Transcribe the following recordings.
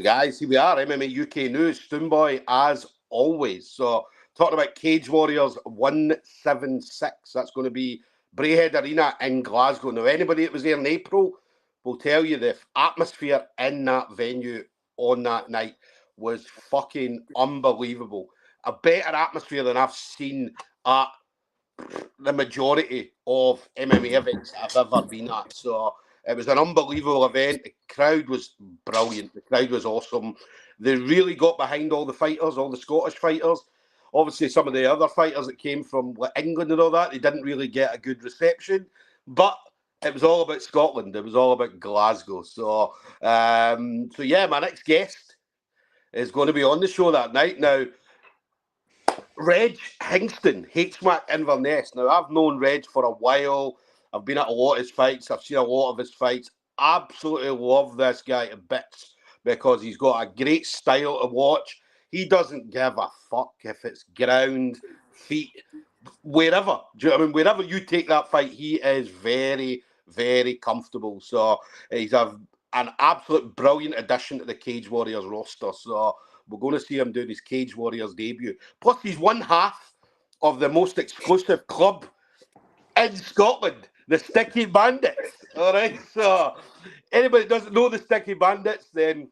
guys, here we are, MMA UK News, Stoomboy as always. So, talking about Cage Warriors 176, that's going to be Braehead Arena in Glasgow. Now, anybody that was there in April will tell you the atmosphere in that venue on that night was fucking unbelievable. A better atmosphere than I've seen at the majority of MMA events I've ever been at. So it was an unbelievable event. The crowd was brilliant. The crowd was awesome. They really got behind all the fighters, all the Scottish fighters. Obviously, some of the other fighters that came from England and all that, they didn't really get a good reception. But it was all about Scotland. It was all about Glasgow. So yeah, my next guest is going to be on the show that night. Now, Regg Hingston, HMAC Inverness. Now, I've known Regg for a while. I've been at a lot of his fights. I've seen a lot of his fights. Absolutely love this guy to bits because he's got a great style to watch. He doesn't give a fuck if it's ground, feet, wherever. Do you know what I mean? Wherever you take that fight, he is very, very comfortable. So he's an absolute brilliant addition to the Cage Warriors roster. So we're going to see him doing his Cage Warriors debut. Plus, he's one half of the most exclusive club in Scotland, the Sticky Bandits. All right. So anybody that doesn't know the Sticky Bandits, then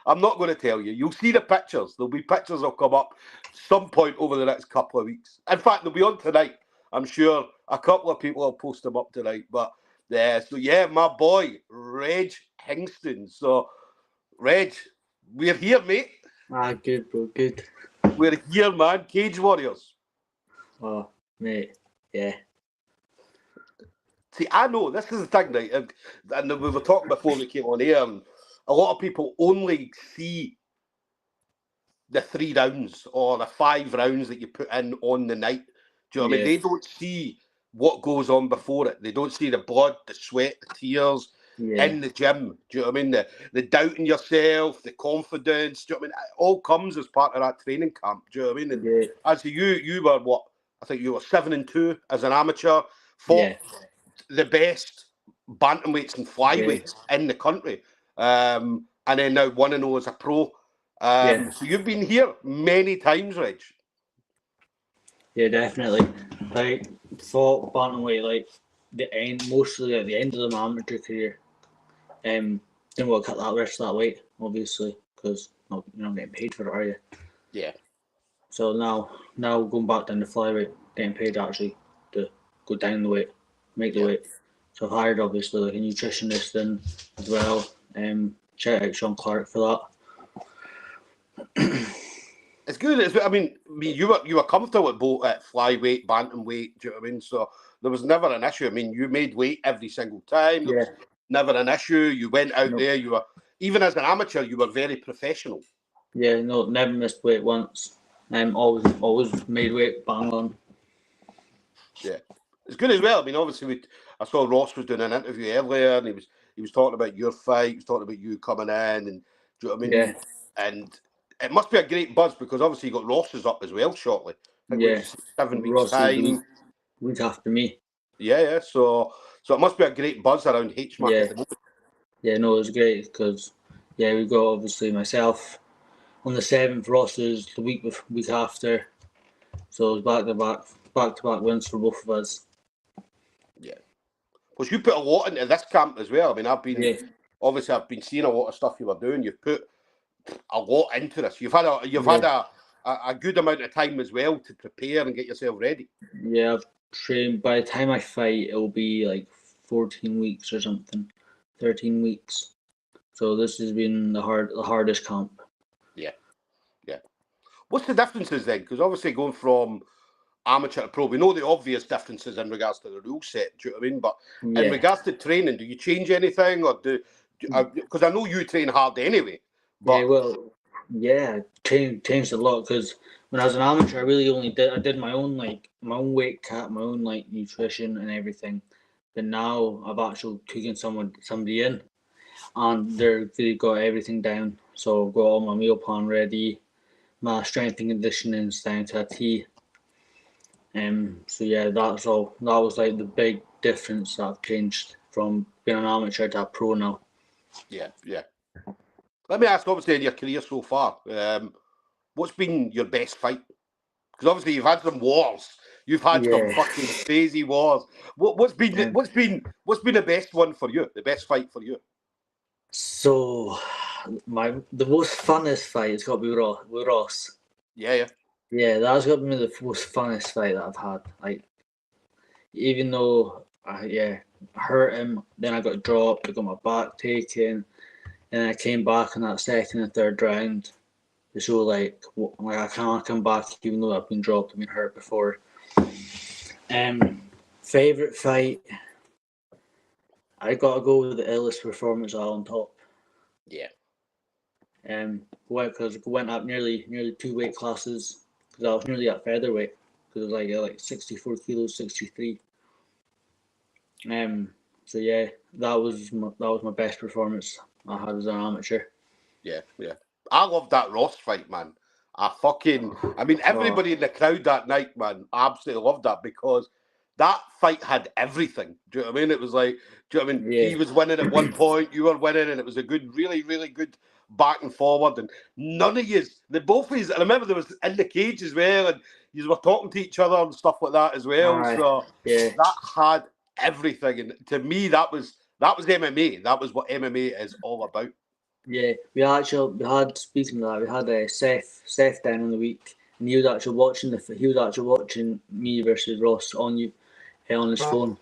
I'm not going to tell you. You'll see the pictures. There'll be pictures that'll come up some point over the next couple of weeks. In fact, they'll be on tonight. I'm sure a couple of people will post them up tonight. But so yeah, my boy, Regg Hingston. So, Regg, we're here, mate. Good, bro, good. We're here, man. Cage Warriors. Oh, mate, yeah. See, I know, this is the thing, right? And we were talking before we came on air, and a lot of people only see the 3 rounds or the 5 rounds that you put in on the night. Do you know what I mean? They don't see what goes on before it. They don't see the blood, the sweat, the tears in the gym. Do you know what I mean? The doubt in yourself, the confidence. Do you know what I mean? It all comes as part of that training camp. Do you know what I mean? And as you were what? I think you were 7-2 as an amateur. Fought the best bantamweights and flyweights in the country. And then now 1-0 as a pro. So you've been here many times, Regg. Yeah, definitely. Like, fought bantamweight, like, mostly at the end of my amateur career. Didn't want to cut that rest of that weight, obviously, because you're not getting paid for it, are you? Yeah. So now going back down to flyweight, getting paid actually to go down the weight, make the weight. So I've hired, obviously, like a nutritionist in as well. Shout out Sean Clark for that. It's good. I mean, you were comfortable at both at flyweight, bantamweight. Do you know what I mean? So there was never an issue. I mean, you made weight every single time. There was never an issue. You went out there. You were, even as an amateur, you were very professional. Yeah, no, never missed weight once. Always made weight, bang on. Yeah, it's good as well. I mean, obviously, I saw Ross was doing an interview earlier, and he was talking about your fight. He was talking about you coming in, and do you know what I mean? Yeah. And it must be a great buzz because obviously you got Ross's up as well shortly. I think 7 weeks time. Week after me. Yeah. So it must be a great buzz around HMAC at the moment. Yeah, no, it was great because we got obviously myself on the 7th, Ross's the week after. So it was back to back wins for both of us. Yeah. Because you put a lot into this camp as well. I mean, I've been seeing a lot of stuff you were doing. You've put a lot into this. You've had a good amount of time as well to prepare and get yourself ready. Yeah, I've trained. By the time I fight, it'll be like 14 weeks or something, 13 weeks. So this has been the hardest camp. Yeah. What's the differences then? Because obviously going from amateur to pro, we know the obvious differences in regards to the rule set. Do you know what I mean? But in regards to training, do you change anything, or because I know you train hard anyway. But changed a lot because when I was an amateur, I really only did my own weight cut, my own nutrition and everything. But now I've actually taken somebody in, and they've really got everything down. So I've got all my meal plan ready, my strength and conditioning is down to a T. So yeah, that's all. That was like the big difference that I've changed from being an amateur to a pro now. Yeah. Let me ask, obviously, in your career so far, what's been your best fight? Because obviously you've had some wars. You've had some Yeah. fucking crazy wars. What's been the best one for you? The best fight for you? So the most funnest fight has got to be with Ross. Yeah. Yeah, that's got to be the most funnest fight that I've had. Like, even though I hurt him, then I got dropped, I got my back taken, and I came back in that second and third round to show like I can't come back even though I've been dropped, I've been hurt before. Favorite fight, I gotta go with the illest performance on top. Yeah. Because I went up nearly 2 weight classes because I was nearly at featherweight because it was like 64 kilos, 63. So yeah, that was my best performance I had as an amateur. Yeah. I love that Ross fight, man. Everybody in the crowd that night, man, absolutely loved that because that fight had everything. Do you know what I mean? It was like, do you know what I mean? Yeah. He was winning at one point, you were winning, and it was a good, really, really good back and forward. And none of you, both of you, I remember there was in the cage as well, and you were talking to each other and stuff like that as well. So yeah, that had everything. And to me, that was MMA. That was what MMA is all about. yeah. We had speaking of that, we had Seth down on the week, and he was actually watching me versus Ross on his phone.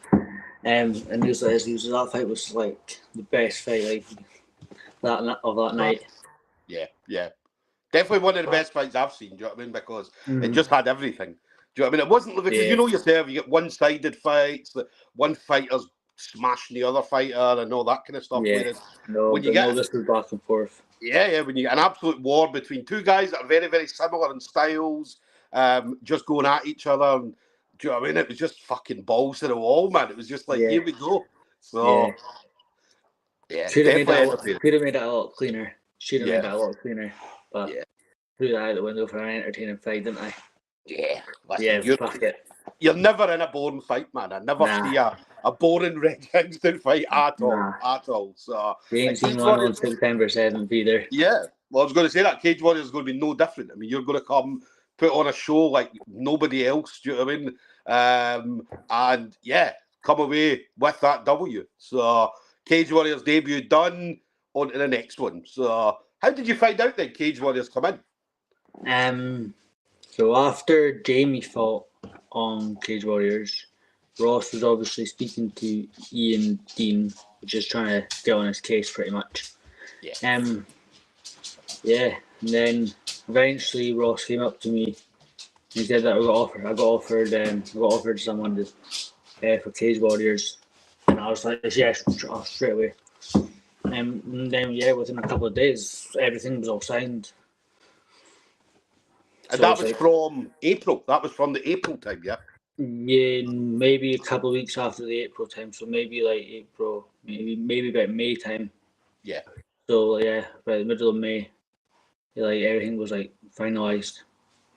And he was like, that fight was like the best fight like that night. Yeah. Definitely one of the best fights I've seen, do you know what I mean? Because it just had everything. Do you know what I mean? It wasn't because you know yourself, you get one-sided fights, that one fighter's smashing the other fighter and all that kind of stuff. Yeah. Whereas This was back and forth. Yeah, when you get an absolute war between two guys that are very, very similar in styles, just going at each other. And, do you know what I mean? It was just fucking balls to the wall, man. It was just like, here we go. So, yeah, Could have made definitely. that a lot cleaner. But threw that out the window for an entertaining fight, didn't I? Yeah, listen, fuck it. You're never in a boring fight, man. I never see a boring Regg Hingston fight at all. So we ain't seen one on September 7th either. Yeah, well, I was going to say that Cage Warriors is going to be no different. I mean, you're going to come put on a show like nobody else. Do you know what I mean? And yeah, come away with that W. So Cage Warriors debut done. On to the next one. So how did you find out that Cage Warriors come in? So after Jamie fought on Cage Warriors, Ross was obviously speaking to Ian Dean, which is trying to get on his case pretty much. Yeah. And then eventually Ross came up to me. He said that I got offered someone for Cage Warriors, and I was like, yes, straight away. And then within a couple of days, everything was all signed. And that was from April. That was from the April time, yeah? Yeah, maybe a couple of weeks after the April time. So maybe like April, maybe about May time. Yeah. So yeah, by the middle of May, like everything was like finalised.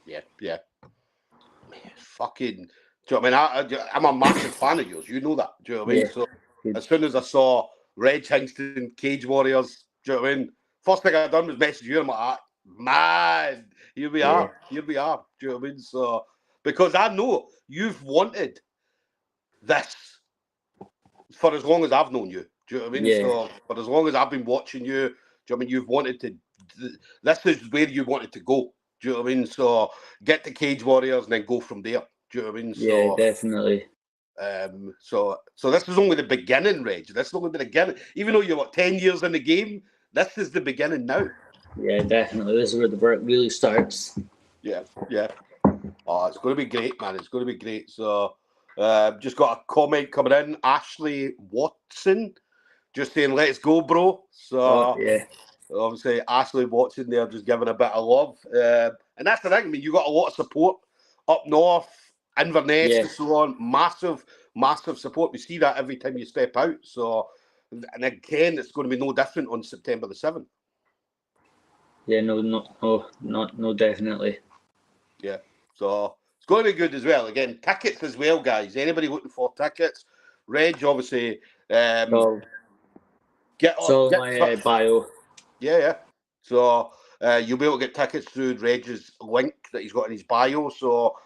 Yeah. Man, fucking. Do you know what I mean? I'm a massive fan of yours. You know that. Do you know what I mean? So as soon as I saw Regg Hingston, Cage Warriors, do you know what I mean? First thing I done was message you. I'm like, man, here we are. Do you know what I mean? So because I know you've wanted this for as long as I've known you. Do you know what I mean? Yeah. So for as long as I've been watching you, do you know what I mean? You've wanted to. This is where you wanted to go. Do you know what I mean? So get the Cage Warriors and then go from there. Do you know what I mean? Yeah, definitely. So this is only the beginning, Reg. This is only the beginning. Even though you're 10 years in the game, this is the beginning now. Yeah, definitely. This is where the work really starts. Yeah. Oh, it's going to be great, man. It's going to be great. So, just got a comment coming in. Ashley Watson, just saying, "Let's go, bro." So, obviously, Ashley Watson there, just giving a bit of love. And that's the thing. I mean, you got a lot of support up north, Inverness, and so on. Massive support. We see that every time you step out. So, and again, it's going to be no different on September the 7th. Yeah, no, definitely. Yeah, so it's going to be good as well. Again, tickets as well, guys. Anybody looking for tickets? Reg, obviously. My bio. Yeah. So you'll be able to get tickets through Reg's link that he's got in his bio. So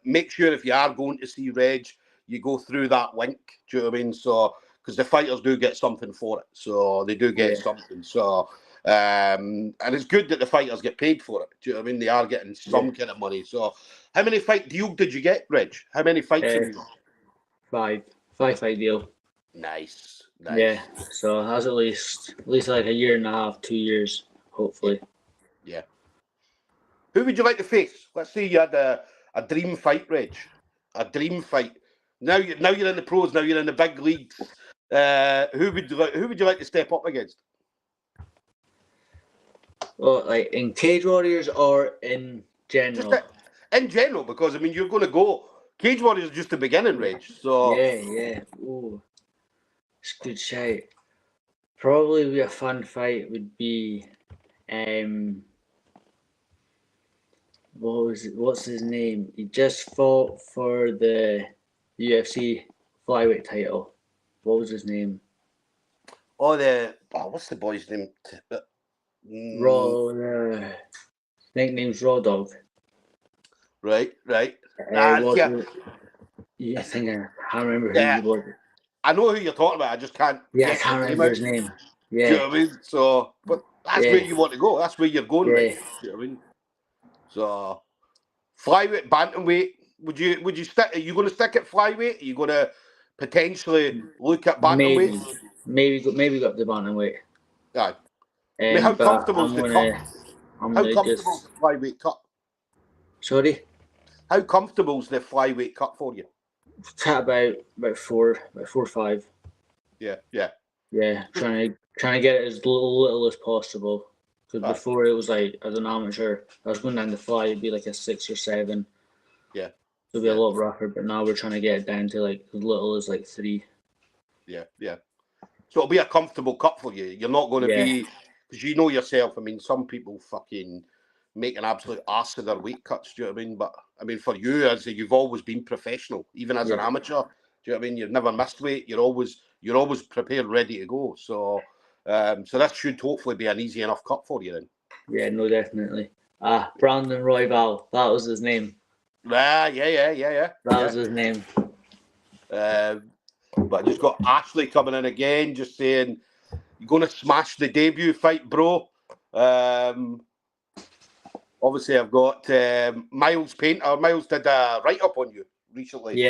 make sure if you are going to see Reg, you go through that link. Do you know what I mean? So because the fighters do get something for it, so they do get something. So and it's good that the fighters get paid for it. Do you know what I mean? They are getting some kind of money. So how many fight deal did you get, Reg? How many fights have you got? 5 fight deal. Nice. Yeah, so that's at least like a year and a half, 2 years, hopefully. Yeah. Who would you like to face? Let's say you had a dream fight, Reg. A dream fight. Now you're in the pros. Now you're in the big leagues. Who would you like to step up against? Well, like in Cage Warriors or in general? Just in general, because I mean you're going to go. Cage Warriors is just the beginning, Reg. So yeah. Ooh, it's a good shout. Probably be a fun fight would be what's his name? He just fought for the UFC flyweight title. What was his name? What's the boy's name? Raw. Nickname's Raw Dog. Right. I think I can't remember who he was. I know who you're talking about. I just can't. Yeah, I can't remember his name. Yeah. Do you know what I mean? So, but that's where you want to go. That's where you're going. Right? Do you know what I mean? So, flyweight, bantamweight. Would you stick? Are you going to stick at flyweight? Are you going to potentially look at bantamweight? Maybe go up to bantamweight. Yeah. I mean, how comfortable is the cup? How comfortable is the flyweight cup? Sorry. How comfortable is the flyweight cup for you? It's at about 4 or 5. Yeah. Yeah, trying to get it as little as possible. Because before it was like, as an amateur, I was going down to fly, it'd be like a 6 or 7. Yeah. It'd be a lot rougher, but now we're trying to get it down to like as little as like 3. Yeah. So it'll be a comfortable cup for you. You're not going to be, because you know yourself, I mean, some people fucking make an absolute arse of their weight cuts, do you know what I mean? But I mean, for you, as you've always been professional, even as an amateur, do you know what I mean? You've never missed weight. You're always prepared, ready to go. So, so that should hopefully be an easy enough cut for you then. Yeah, no, definitely. Brandon Royval, that was his name. Yeah. That was his name. But I just got Ashley coming in again, just saying you're going to smash the debut fight, bro. Obviously, I've got Miles Painter. Miles did a write-up on you recently.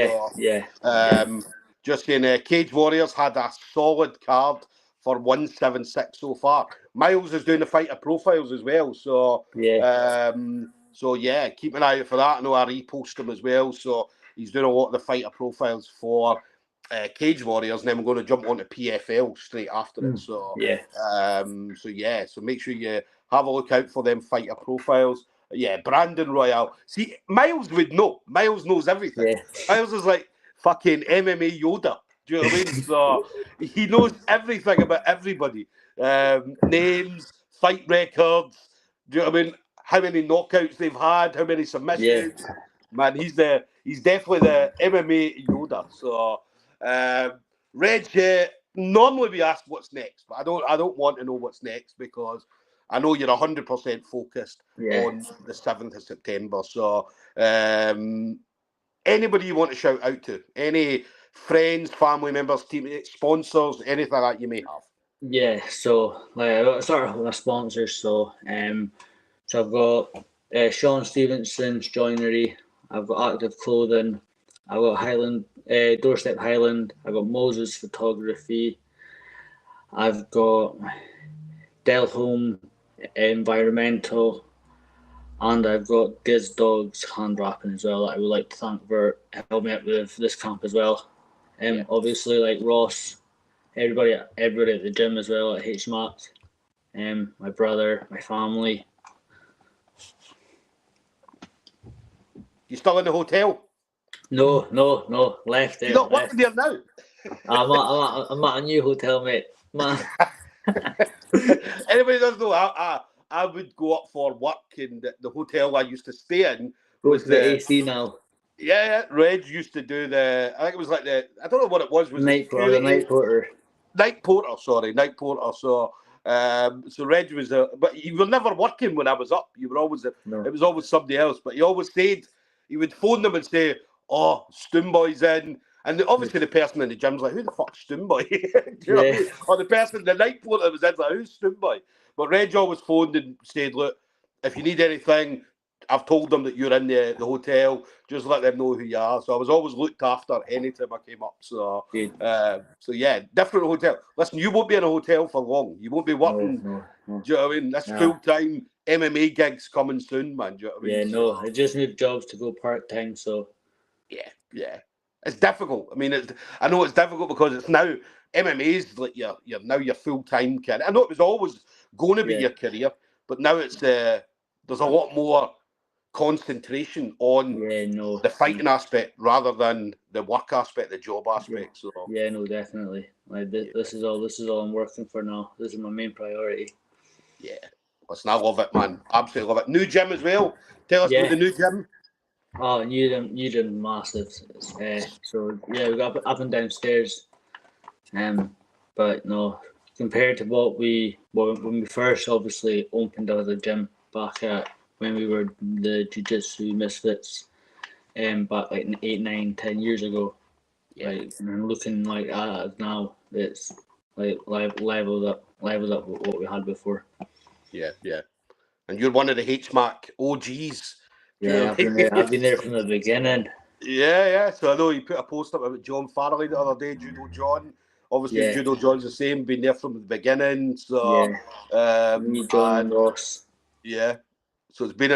Just saying, Cage Warriors had a solid card for 176 so far. Miles is doing the fighter profiles as well. So, keep an eye out for that. I know I repost him as well. So, he's doing a lot of the fighter profiles for Cage Warriors, and then we're going to jump onto PFL straight after it. So, so make sure you have a look out for them fighter profiles. Yeah, Brandon Royale. See, Miles would know. Miles knows everything. Yeah. Miles is like fucking MMA Yoda. Do you know what I mean? So he knows everything about everybody. Names, fight records. Do you know what I mean? How many knockouts they've had, how many submissions. Yeah. Man, he's definitely the MMA Yoda. So Reg, normally we ask what's next, but I don't want to know what's next because I know you're 100% focused on the 7th of September. So anybody you want to shout out to? Any friends, family members, teammates, sponsors, anything that you may have? Yeah, so I started with my sponsors. So I've got Sean Stevenson's Joinery. I've got Active Clothing. I've got Highland Doorstep Highland. I've got Moses Photography. I've got Del Home Environmental, and I've got Giz Dogs Hand Wrapping as well. That I would like to thank for helping me out with this camp as well. Obviously, like Ross, everybody at the gym as well at HMAC. My brother, my family. You still in the hotel? No, left there. You're not working there now? I'm at a new hotel, mate. Man. Anybody doesn't know, I would go up for work in the hotel I used to stay in. Was the AC now? Yeah, Reg used to do I think it was like I don't know what it was. Night porter. Night porter. So So Reg was but you were never working when I was up. You were always No. it was always somebody else. But he always said he would phone them and say, "Oh, Stoomboy's in." And obviously the person in the gym's like, "Who the fuck's Stoomboy?" Do you know what I mean? Or the person, the night porter was in like, "Who's Stoomboy?" But Reg always phoned and said, "Look, if you need anything, I've told them that you're in the hotel. Just let them know who you are." So I was always looked after anytime I came up. So, so yeah, different hotel. Listen, you won't be in a hotel for long. You won't be working. No. Do you know what I mean? That's full-time MMA gigs coming soon, man. Do you know what I mean? Yeah, no. I just need jobs to go part-time, so. Yeah. It's difficult. I mean, I know it's difficult because it's now MMA's like your now your full-time career. I know it was always going to be your career, but now it's there's a lot more concentration on the fighting aspect rather than the work aspect, the job aspect. So yeah, no, definitely. Like this is all I'm working for now. This is my main priority. Yeah, listen, I love it, man. Absolutely love it. New gym as well. Tell us about the new gym. Oh, new gym, massive. So yeah, we got up and downstairs. But no, compared to when we first obviously opened the gym back at when we were the jiu-jitsu misfits, back like 8, 9, 10 years ago. Like, and looking like at it now, it's like leveled up with what we had before. Yeah. And you're one of the HMAC OGs. Yeah, I've been there from the beginning. Yeah. So I know you put a post up about John Farrelly the other day, Judo John. Obviously, Judo John's the same, been there from the beginning. So, me, John, and Ross. Yeah. So it's been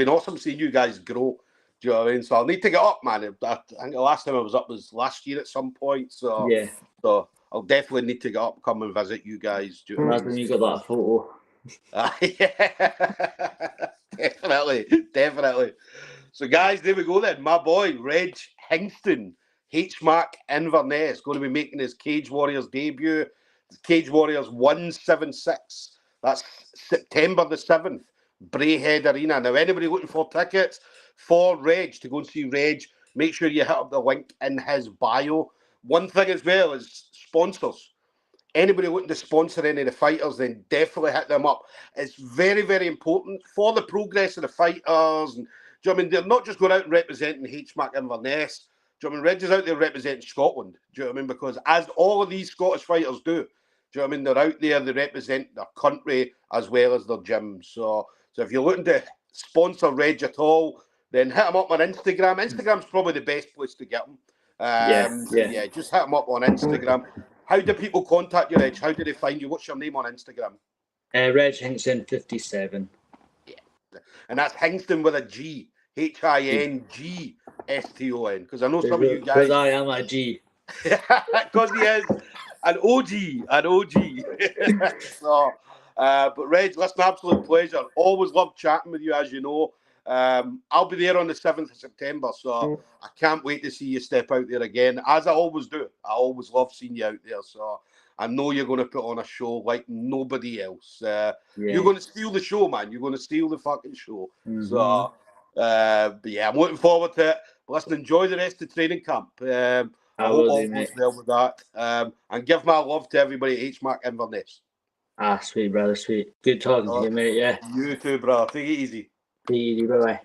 awesome seeing you guys grow. Do you know what I mean? So I'll need to get up, man. I think the last time I was up was last year at some point. So so I'll definitely need to get up, come and visit you guys. Do you know That's when you got that photo. Definitely. So guys, there we go then. My boy Regg Hingston, HMAC Inverness, going to be making his Cage Warriors debut. Cage Warriors 176. That's September the 7th. Braehead Arena. Now, anybody looking for tickets for Regg to go and see Regg, make sure you hit up the link in his bio. One thing as well is sponsors. Anybody looking to sponsor any of the fighters, then definitely hit them up. It's very, very important for the progress of the fighters. And, do you know what I mean? They're not just going out and representing HMAC Inverness. Do you know what I mean? Regg is out there representing Scotland. Do you know what I mean? Because as all of these Scottish fighters do, you know what I mean? They're out there, they represent their country as well as their gym. So if you're looking to sponsor Regg at all, then hit them up on Instagram. Instagram's probably the best place to get them. Just hit them up on Instagram. How do people contact you, Regg? How do they find you? What's your name on Instagram? Regg Hingston 57. Yeah. And that's Hingston with a G. Hingston. Because I know some of you guys. Because I am a G. Because he is an OG. So, but Regg, listen, absolute pleasure. Always love chatting with you, as you know. I'll be there on the 7th of September, so I can't wait to see you step out there again, as I always do. I always love seeing you out there, so I know you're going to put on a show like nobody else. You're going to steal the show, man. You're going to steal the fucking show. So, but yeah, I'm looking forward to it. But listen, enjoy the rest of the training camp. I hope all goes well with that. And give my love to everybody at HMAC Inverness. Sweet, brother, sweet. Good talking to you, mate, yeah. You too, brother. Take it easy. Take it easy, bye-bye.